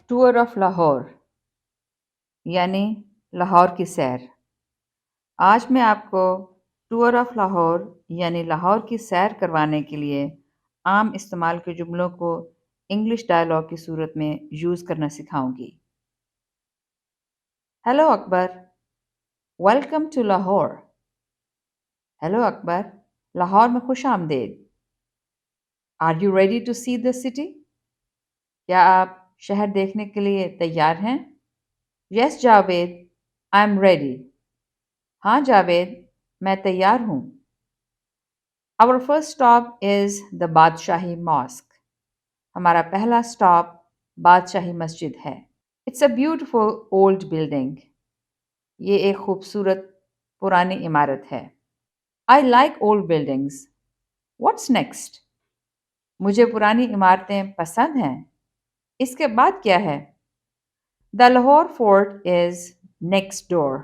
Tour of Lahore یعنی لاہور کی سیر۔ آج میں آپ کو ٹور آف لاہور یعنی لاہور کی سیر کروانے کے لیے عام استعمال کے جملوں کو انگلش ڈائلاگ کی صورت میں یوز کرنا سکھاؤں گی۔ Hello Akbar, welcome to Lahore. Hello Akbar, Lahore میں خوش آمدید۔ Are you ready to see the city? کیا آپ شہر دیکھنے کے لیے تیار ہیں؟ Yes Javed, I am ready. ہاں جاوید، میں تیار ہوں۔ Our first stop is the بادشاہی ماسک۔ ہمارا پہلا سٹاپ بادشاہی مسجد ہے۔ It's a beautiful old building۔ یہ ایک خوبصورت پرانی عمارت ہے۔ I like old buildings۔ What's next؟ مجھے پرانی عمارتیں پسند ہیں۔ اس کے بعد کیا ہے؟ The Lahore Fort is next door۔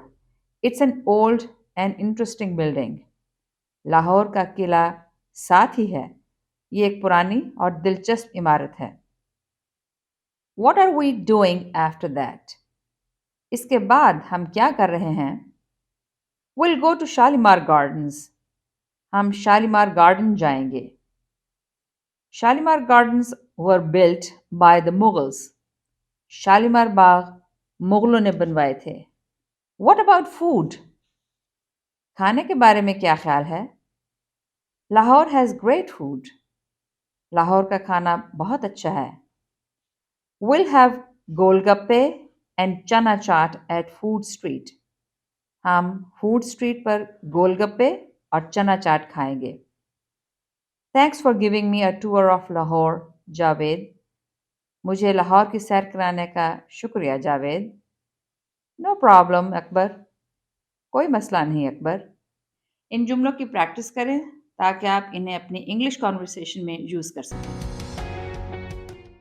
It's an old and interesting building۔ Lahore کا قلعہ ساتھ ہی ہے۔ یہ ایک پرانی اور دلچسپ عمارت ہے۔ What are we doing after that؟ اس کے بعد ہم کیا کر رہے ہیں؟ We'll go to Shalimar gardens. ہم شالیمار گارڈن جائیں گے۔ Shalimar gardens were built by the Mughals۔ Shalimar Bagh مغلوں نے بنوائے تھے۔ What about food؟ کھانے کے بارے میں کیا خیال ہے؟ Lahore has great food۔ Lahore کا کھانا بہت اچھا ہے۔ We'll have gol gappe and Channa chaat at food street. ہم فوڈ اسٹریٹ پر گول گپے اور چنا چاٹ کھائیں گے۔ Thanks for giving me a tour of Lahore Javed. مجھے لاہور کی سیر کرانے کا شکریہ جاوید۔ No problem اکبر۔ کوئی مسئلہ نہیں اکبر۔ ان جملوں کی پریکٹس کریں تاکہ آپ انہیں اپنی انگلش کانورسیشن میں یوز کر سکیں۔